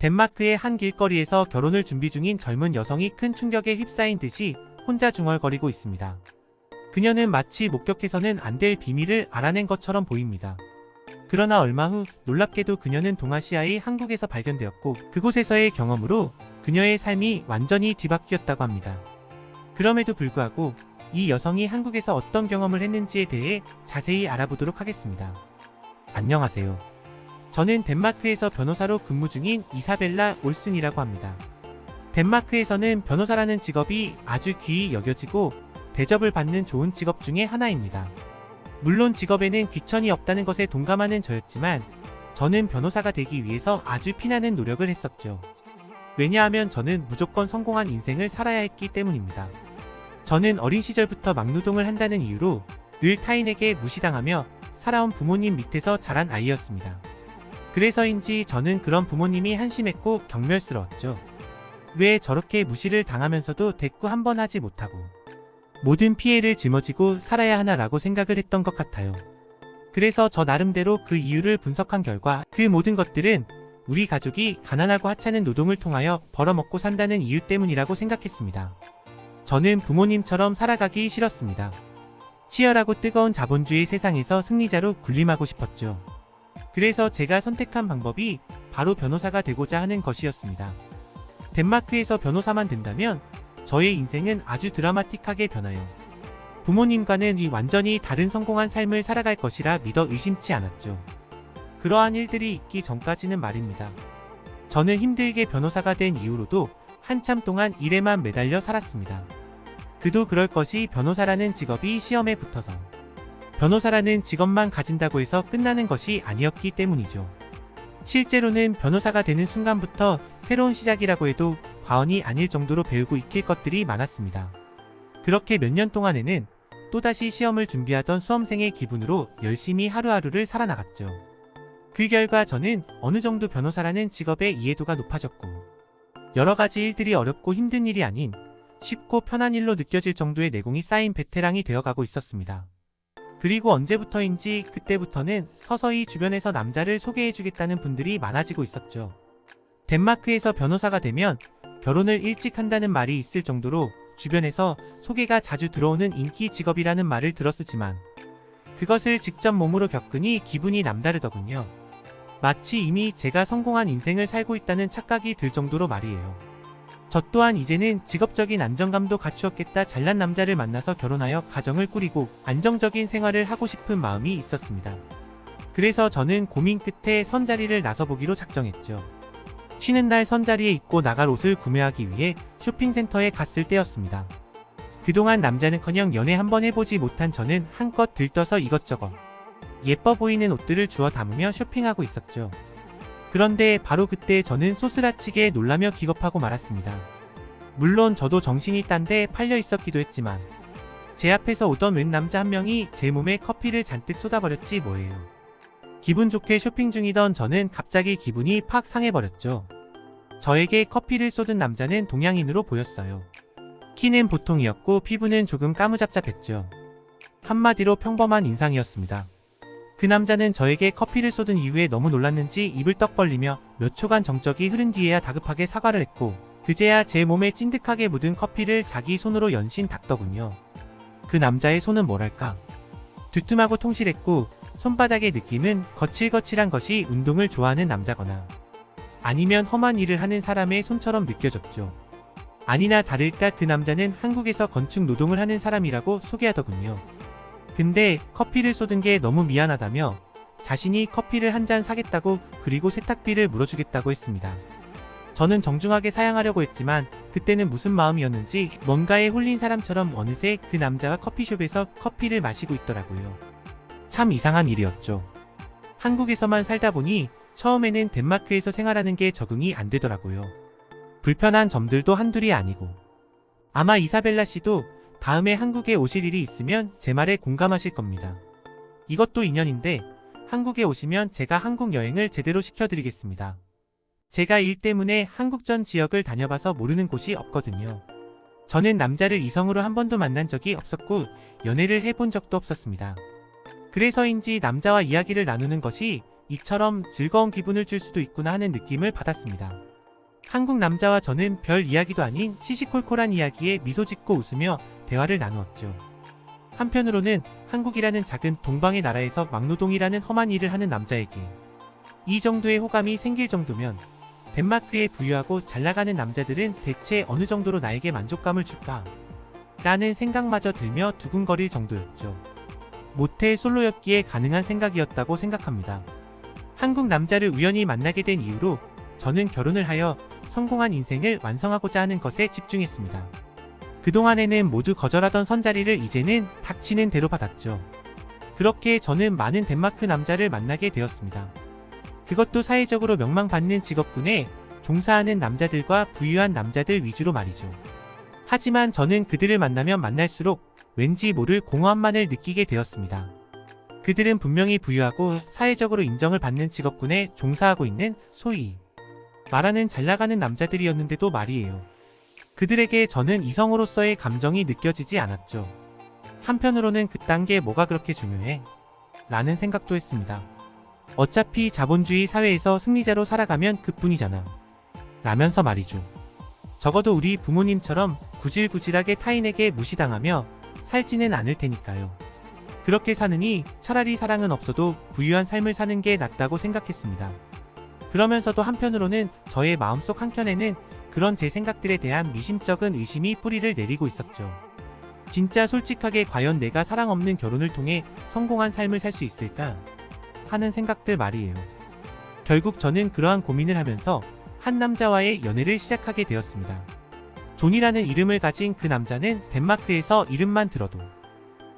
덴마크의 한 길거리에서 결혼을 준비 중인 젊은 여성이 큰 충격에 휩싸인 듯이 혼자 중얼거리고 있습니다. 그녀는 마치 목격해서는 안 될 비밀을 알아낸 것처럼 보입니다. 그러나 얼마 후 놀랍게도 그녀는 동아시아의 한국에서 발견되었고 그곳에서의 경험으로 그녀의 삶이 완전히 뒤바뀌었다고 합니다. 그럼에도 불구하고 이 여성이 한국에서 어떤 경험을 했는지에 대해 자세히 알아보도록 하겠습니다. 안녕하세요. 저는 덴마크에서 변호사로 근무 중인 이사벨라 올슨이라고 합니다. 덴마크에서는 변호사라는 직업이 아주 귀히 여겨지고 대접을 받는 좋은 직업 중에 하나입니다. 물론 직업에는 귀천이 없다는 것에 동감하는 저였지만 저는 변호사가 되기 위해서 아주 피나는 노력을 했었죠. 왜냐하면 저는 무조건 성공한 인생을 살아야 했기 때문입니다. 저는 어린 시절부터 막노동을 한다는 이유로 늘 타인에게 무시당하며 살아온 부모님 밑에서 자란 아이였습니다. 그래서인지 저는 그런 부모님이 한심했고 경멸스러웠죠. 왜 저렇게 무시를 당하면서도 대꾸 한 번 하지 못하고 모든 피해를 짊어지고 살아야 하나라고 생각을 했던 것 같아요. 그래서 저 나름대로 그 이유를 분석한 결과 그 모든 것들은 우리 가족이 가난하고 하찮은 노동을 통하여 벌어먹고 산다는 이유 때문이라고 생각했습니다. 저는 부모님처럼 살아가기 싫었습니다. 치열하고 뜨거운 자본주의 세상에서 승리자로 군림하고 싶었죠. 그래서 제가 선택한 방법이 바로 변호사가 되고자 하는 것이었습니다. 덴마크에서 변호사만 된다면 저의 인생은 아주 드라마틱하게 변하여 부모님과는 완전히 다른 성공한 삶을 살아갈 것이라 믿어 의심치 않았죠. 그러한 일들이 있기 전까지는 말입니다. 저는 힘들게 변호사가 된 이후로도 한참 동안 일에만 매달려 살았습니다. 그도 그럴 것이 변호사라는 직업이 시험에 붙어서 변호사라는 직업만 가진다고 해서 끝나는 것이 아니었기 때문이죠. 실제로는 변호사가 되는 순간부터 새로운 시작이라고 해도 과언이 아닐 정도로 배우고 익힐 것들이 많았습니다. 그렇게 몇 년 동안에는 또다시 시험을 준비하던 수험생의 기분으로 열심히 하루하루를 살아나갔죠. 그 결과 저는 어느 정도 변호사라는 직업의 이해도가 높아졌고 여러 가지 일들이 어렵고 힘든 일이 아닌 쉽고 편한 일로 느껴질 정도의 내공이 쌓인 베테랑이 되어가고 있었습니다. 그리고 언제부터인지 그때부터는 서서히 주변에서 남자를 소개해주겠다는 분들이 많아지고 있었죠. 덴마크에서 변호사가 되면 결혼을 일찍 한다는 말이 있을 정도로 주변에서 소개가 자주 들어오는 인기 직업이라는 말을 들었지만 그것을 직접 몸으로 겪으니 기분이 남다르더군요. 마치 이미 제가 성공한 인생을 살고 있다는 착각이 들 정도로 말이에요. 저 또한 이제는 직업적인 안정감도 갖추었겠다. 잘난 남자를 만나서 결혼하여 가정을 꾸리고 안정적인 생활을 하고 싶은 마음이 있었습니다. 그래서 저는 고민 끝에 선자리를 나서보기로 작정했죠. 쉬는 날 선자리에 입고 나갈 옷을 구매하기 위해 쇼핑센터에 갔을 때였습니다. 그동안 남자는커녕 연애 한번 해보지 못한 저는 한껏 들떠서 이것저것 예뻐 보이는 옷들을 주워 담으며 쇼핑하고 있었죠. 그런데 바로 그때 저는 소스라치게 놀라며 기겁하고 말았습니다. 물론 저도 정신이 딴 데 팔려 있었기도 했지만 제 앞에서 오던 웬 남자 한 명이 제 몸에 커피를 잔뜩 쏟아버렸지 뭐예요. 기분 좋게 쇼핑 중이던 저는 갑자기 기분이 팍 상해버렸죠. 저에게 커피를 쏟은 남자는 동양인으로 보였어요. 키는 보통이었고 피부는 조금 까무잡잡했죠. 한마디로 평범한 인상이었습니다. 그 남자는 저에게 커피를 쏟은 이후에 너무 놀랐는지 입을 떡 벌리며 몇 초간 정적이 흐른 뒤에야 다급하게 사과를 했고 그제야 제 몸에 찐득하게 묻은 커피를 자기 손으로 연신 닦더군요. 그 남자의 손은 뭐랄까 두툼하고 통실했고 손바닥의 느낌은 거칠거칠한 것이 운동을 좋아하는 남자거나 아니면 험한 일을 하는 사람의 손처럼 느껴졌죠. 아니나 다를까 그 남자는 한국에서 건축 노동을 하는 사람이라고 소개하더군요. 근데 커피를 쏟은 게 너무 미안하다며 자신이 커피를 한 잔 사겠다고 그리고 세탁비를 물어주겠다고 했습니다. 저는 정중하게 사양하려고 했지만 그때는 무슨 마음이었는지 뭔가에 홀린 사람처럼 어느새 그 남자가 커피숍에서 커피를 마시고 있더라고요. 참 이상한 일이었죠. 한국에서만 살다 보니 처음에는 덴마크에서 생활하는 게 적응이 안 되더라고요. 불편한 점들도 한둘이 아니고 아마 이사벨라 씨도 다음에 한국에 오실 일이 있으면 제 말에 공감하실 겁니다. 이것도 인연인데 한국에 오시면 제가 한국 여행을 제대로 시켜드리겠습니다. 제가 일 때문에 한국 전 지역을 다녀봐서 모르는 곳이 없거든요. 저는 남자를 이성으로 한 번도 만난 적이 없었고 연애를 해본 적도 없었습니다. 그래서인지 남자와 이야기를 나누는 것이 이처럼 즐거운 기분을 줄 수도 있구나 하는 느낌을 받았습니다. 한국 남자와 저는 별 이야기도 아닌 시시콜콜한 이야기에 미소 짓고 웃으며 대화를 나누었죠. 한편으로는 한국이라는 작은 동방의 나라에서 막노동이라는 험한 일을 하는 남자에게 이 정도의 호감이 생길 정도면 덴마크에 부유하고 잘나가는 남자들은 대체 어느 정도로 나에게 만족감을 줄까? 라는 생각마저 들며 두근거릴 정도였죠. 모태 솔로였기에 가능한 생각이었다고 생각합니다. 한국 남자를 우연히 만나게 된 이후로 저는 결혼을 하여 성공한 인생을 완성하고자 하는 것에 집중했습니다. 그동안에는 모두 거절하던 선자리를 이제는 닥치는 대로 받았죠. 그렇게 저는 많은 덴마크 남자를 만나게 되었습니다. 그것도 사회적으로 명망받는 직업군에 종사하는 남자들과 부유한 남자들 위주로 말이죠. 하지만 저는 그들을 만나면 만날수록 왠지 모를 공허함만을 느끼게 되었습니다. 그들은 분명히 부유하고 사회적으로 인정을 받는 직업군에 종사하고 있는 소위 말하는 잘나가는 남자들이었는데도 말이에요. 그들에게 저는 이성으로서의 감정이 느껴지지 않았죠. 한편으로는 그딴 게 뭐가 그렇게 중요해? 라는 생각도 했습니다. 어차피 자본주의 사회에서 승리자로 살아가면 그뿐이잖아. 라면서 말이죠. 적어도 우리 부모님처럼 구질구질하게 타인에게 무시당하며 살지는 않을 테니까요. 그렇게 사느니 차라리 사랑은 없어도 부유한 삶을 사는 게 낫다고 생각했습니다. 그러면서도 한편으로는 저의 마음속 한켠에는 그런 제 생각들에 대한 미심쩍은 의심이 뿌리를 내리고 있었죠. 진짜 솔직하게 과연 내가 사랑 없는 결혼을 통해 성공한 삶을 살 수 있을까? 하는 생각들 말이에요. 결국 저는 그러한 고민을 하면서 한 남자와의 연애를 시작하게 되었습니다. 존이라는 이름을 가진 그 남자는 덴마크에서 이름만 들어도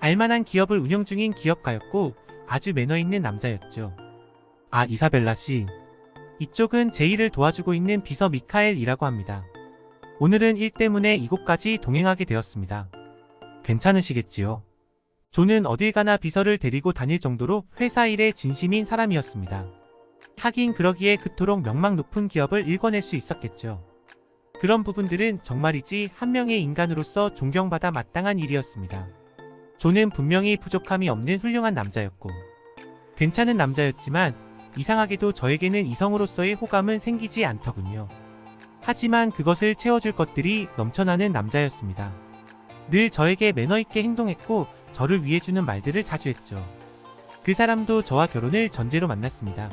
알만한 기업을 운영 중인 기업가였고 아주 매너 있는 남자였죠. 아, 이사벨라 씨. 이쪽은 제 일을 도와주고 있는 비서 미카엘이라고 합니다. 오늘은 일 때문에 이곳까지 동행하게 되었습니다. 괜찮으시겠지요? 존은 어딜 가나 비서를 데리고 다닐 정도로 회사 일에 진심인 사람이었습니다. 하긴 그러기에 그토록 명망 높은 기업을 일궈낼 수 있었겠죠. 그런 부분들은 정말이지 한 명의 인간으로서 존경받아 마땅한 일이었습니다. 존은 분명히 부족함이 없는 훌륭한 남자였고 괜찮은 남자였지만 이상하게도 저에게는 이성으로서의 호감은 생기지 않더군요. 하지만 그것을 채워줄 것들이 넘쳐나는 남자였습니다. 늘 저에게 매너있게 행동했고 저를 위해주는 말들을 자주 했죠. 그 사람도 저와 결혼을 전제로 만났습니다.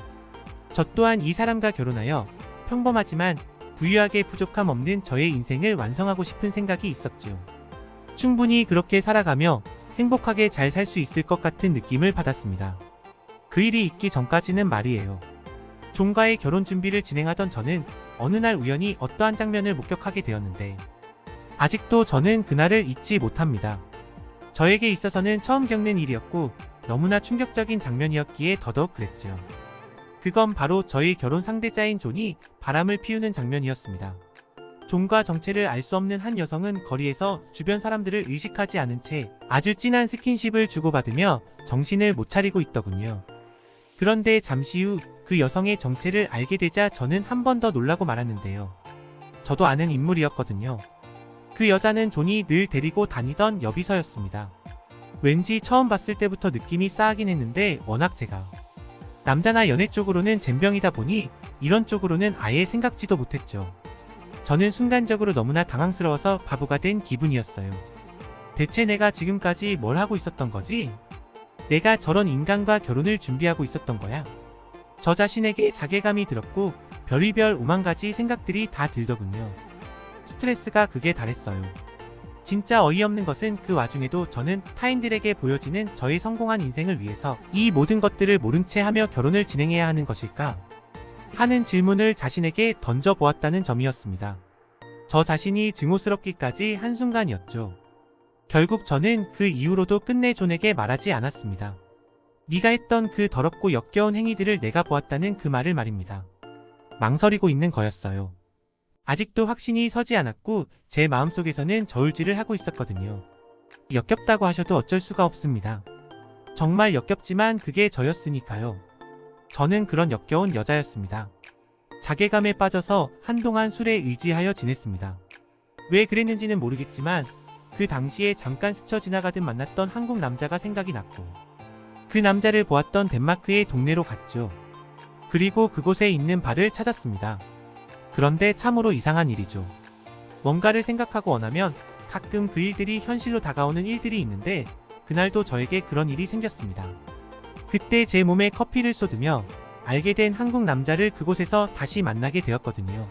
저 또한 이 사람과 결혼하여 평범하지만 부유하게 부족함 없는 저의 인생을 완성하고 싶은 생각이 있었죠. 충분히 그렇게 살아가며 행복하게 잘 살 수 있을 것 같은 느낌을 받았습니다. 그 일이 있기 전까지는 말이에요. 존과의 결혼 준비를 진행하던 저는 어느 날 우연히 어떠한 장면을 목격하게 되었는데 아직도 저는 그날을 잊지 못합니다. 저에게 있어서는 처음 겪는 일이었고 너무나 충격적인 장면이었기에 더더욱 그랬죠. 그건 바로 저의 결혼 상대자인 존이 바람을 피우는 장면이었습니다. 존과 정체를 알 수 없는 한 여성은 거리에서 주변 사람들을 의식하지 않은 채 아주 진한 스킨십을 주고받으며 정신을 못 차리고 있더군요. 그런데 잠시 후 그 여성의 정체를 알게 되자 저는 한 번 더 놀라고 말았는데요. 저도 아는 인물이었거든요. 그 여자는 존이 늘 데리고 다니던 여비서였습니다. 왠지 처음 봤을 때부터 느낌이 싸하긴 했는데 워낙 제가 남자나 연애 쪽으로는 젬병이다 보니 이런 쪽으로는 아예 생각지도 못했죠. 저는 순간적으로 너무나 당황스러워서 바보가 된 기분이었어요. 대체 내가 지금까지 뭘 하고 있었던 거지? 내가 저런 인간과 결혼을 준비하고 있었던 거야? 저 자신에게 자괴감이 들었고 별의별 오만가지 생각들이 다 들더군요. 스트레스가 극에 달했어요. 진짜 어이없는 것은 그 와중에도 저는 타인들에게 보여지는 저의 성공한 인생을 위해서 이 모든 것들을 모른 채 하며 결혼을 진행해야 하는 것일까? 하는 질문을 자신에게 던져보았다는 점이었습니다. 저 자신이 증오스럽기까지 한순간이었죠. 결국 저는 그 이후로도 끝내 존에게 말하지 않았습니다. 네가 했던 그 더럽고 역겨운 행위들을 내가 보았다는 그 말을 말입니다. 망설이고 있는 거였어요. 아직도 확신이 서지 않았고 제 마음속에서는 저울질을 하고 있었거든요. 역겹다고 하셔도 어쩔 수가 없습니다. 정말 역겹지만 그게 저였으니까요. 저는 그런 역겨운 여자였습니다. 자괴감에 빠져서 한동안 술에 의지하여 지냈습니다. 왜 그랬는지는 모르겠지만 그 당시에 잠깐 스쳐 지나가듯 만났던 한국 남자가 생각이 났고 그 남자를 보았던 덴마크의 동네로 갔죠. 그리고 그곳에 있는 바를 찾았습니다. 그런데 참으로 이상한 일이죠. 뭔가를 생각하고 원하면 가끔 그 일들이 현실로 다가오는 일들이 있는데 그날도 저에게 그런 일이 생겼습니다. 그때 제 몸에 커피를 쏟으며 알게 된 한국 남자를 그곳에서 다시 만나게 되었거든요.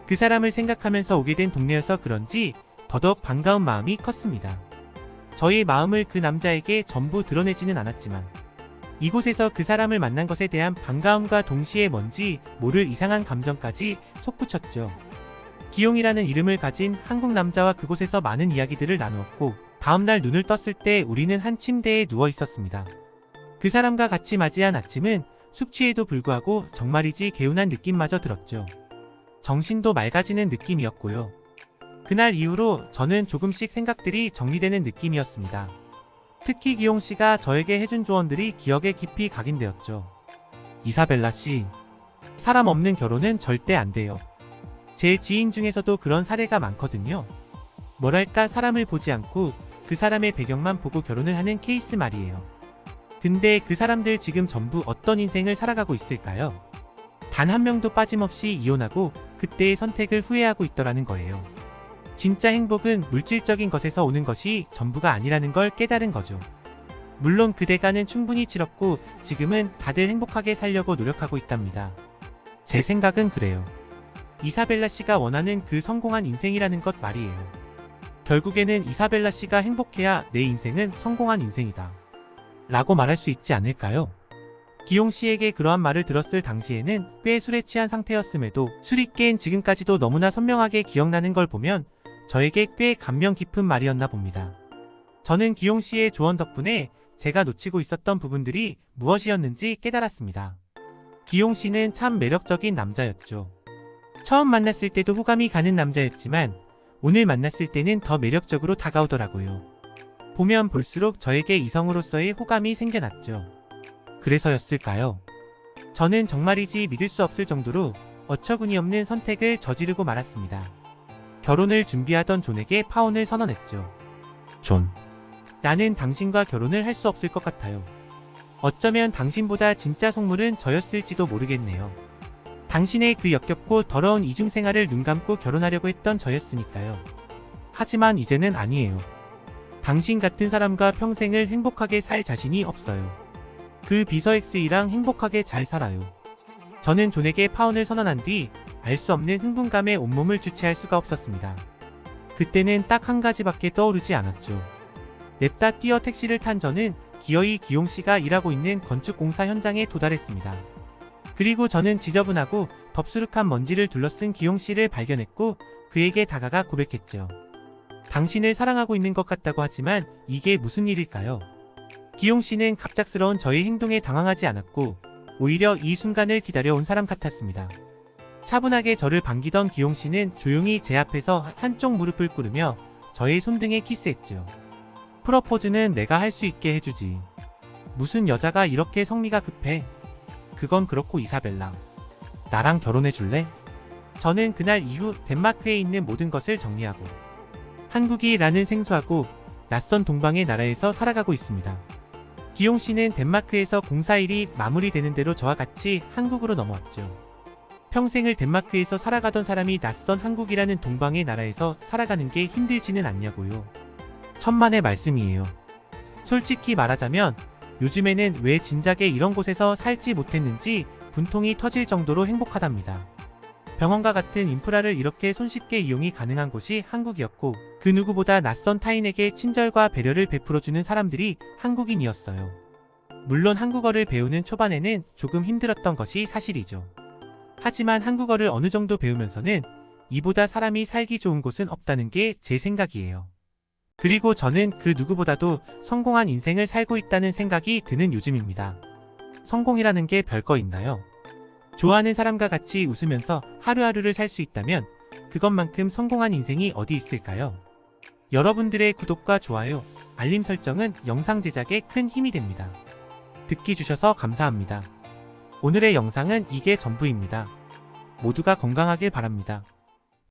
그 사람을 생각하면서 오게 된 동네여서 그런지 더더욱 반가운 마음이 컸습니다. 저의 마음을 그 남자에게 전부 드러내지는 않았지만 이곳에서 그 사람을 만난 것에 대한 반가움과 동시에 뭔지 모를 이상한 감정까지 솟구쳤죠. 기용이라는 이름을 가진 한국 남자와 그곳에서 많은 이야기들을 나누었고 다음날 눈을 떴을 때 우리는 한 침대에 누워 있었습니다. 그 사람과 같이 맞이한 아침은 숙취에도 불구하고 정말이지 개운한 느낌마저 들었죠. 정신도 맑아지는 느낌이었고요. 그날 이후로 저는 조금씩 생각들이 정리되는 느낌이었습니다. 특히 기용 씨가 저에게 해준 조언들이 기억에 깊이 각인되었죠. 이사벨라 씨, 사람 없는 결혼은 절대 안 돼요. 제 지인 중에서도 그런 사례가 많거든요. 뭐랄까 사람을 보지 않고 그 사람의 배경만 보고 결혼을 하는 케이스 말이에요. 근데 그 사람들 지금 전부 어떤 인생을 살아가고 있을까요? 단 한 명도 빠짐없이 이혼하고 그때의 선택을 후회하고 있더라는 거예요. 진짜 행복은 물질적인 것에서 오는 것이 전부가 아니라는 걸 깨달은 거죠. 물론 그 대가는 충분히 치렀고 지금은 다들 행복하게 살려고 노력하고 있답니다. 제 생각은 그래요. 이사벨라 씨가 원하는 그 성공한 인생이라는 것 말이에요. 결국에는 이사벨라 씨가 행복해야 내 인생은 성공한 인생이다 라고 말할 수 있지 않을까요? 기용 씨에게 그러한 말을 들었을 당시에는 꽤 술에 취한 상태였음에도 술이 깬 지금까지도 너무나 선명하게 기억나는 걸 보면 저에게 꽤 감명 깊은 말이었나 봅니다. 저는 기용 씨의 조언 덕분에 제가 놓치고 있었던 부분들이 무엇이었는지 깨달았습니다. 기용 씨는 참 매력적인 남자였죠. 처음 만났을 때도 호감이 가는 남자였지만 오늘 만났을 때는 더 매력적으로 다가오더라고요. 보면 볼수록 저에게 이성으로서의 호감이 생겨났죠. 그래서였을까요? 저는 정말이지 믿을 수 없을 정도로 어처구니 없는 선택을 저지르고 말았습니다. 결혼을 준비하던 존에게 파혼을 선언했죠. 존, 나는 당신과 결혼을 할 수 없을 것 같아요. 어쩌면 당신보다 진짜 속물은 저였을지도 모르겠네요. 당신의 그 역겹고 더러운 이중생활을 눈감고 결혼하려고 했던 저였으니까요. 하지만 이제는 아니에요. 당신 같은 사람과 평생을 행복하게 살 자신이 없어요. 그 비서 X이랑 행복하게 잘 살아요. 저는 존에게 파혼을 선언한 뒤 알 수 없는 흥분감에 온몸을 주체할 수가 없었습니다. 그때는 딱 한 가지밖에 떠오르지 않았죠. 냅다 뛰어 택시를 탄 저는 기어이 기용 씨가 일하고 있는 건축공사 현장에 도달했습니다. 그리고 저는 지저분하고 덥수룩한 먼지를 둘러쓴 기용 씨를 발견했고 그에게 다가가 고백했죠. 당신을 사랑하고 있는 것 같다고 하지만 이게 무슨 일일까요? 기용 씨는 갑작스러운 저의 행동에 당황하지 않았고 오히려 이 순간을 기다려온 사람 같았습니다. 차분하게 저를 반기던 기용 씨는 조용히 제 앞에서 한쪽 무릎을 꿇으며 저의 손등에 키스했죠. 프러포즈는 내가 할 수 있게 해주지. 무슨 여자가 이렇게 성미가 급해? 그건 그렇고 이사벨라, 나랑 결혼해 줄래? 저는 그날 이후 덴마크에 있는 모든 것을 정리하고 한국이라는 생소하고 낯선 동방의 나라에서 살아가고 있습니다. 기용 씨는 덴마크에서 공사일이 마무리되는 대로 저와 같이 한국으로 넘어왔죠. 평생을 덴마크에서 살아가던 사람이 낯선 한국이라는 동방의 나라에서 살아가는 게 힘들지는 않냐고요. 천만의 말씀이에요. 솔직히 말하자면 요즘에는 왜 진작에 이런 곳에서 살지 못했는지 분통이 터질 정도로 행복하답니다. 병원과 같은 인프라를 이렇게 손쉽게 이용이 가능한 곳이 한국이었고 그 누구보다 낯선 타인에게 친절과 배려를 베풀어주는 사람들이 한국인이었어요. 물론 한국어를 배우는 초반에는 조금 힘들었던 것이 사실이죠. 하지만 한국어를 어느 정도 배우면서는 이보다 사람이 살기 좋은 곳은 없다는 게 제 생각이에요. 그리고 저는 그 누구보다도 성공한 인생을 살고 있다는 생각이 드는 요즘입니다. 성공이라는 게 별거 있나요? 좋아하는 사람과 같이 웃으면서 하루하루를 살 수 있다면 그것만큼 성공한 인생이 어디 있을까요? 여러분들의 구독과 좋아요, 알림 설정은 영상 제작에 큰 힘이 됩니다. 듣기 주셔서 감사합니다. 오늘의 영상은 이게 전부입니다. 모두가 건강하길 바랍니다.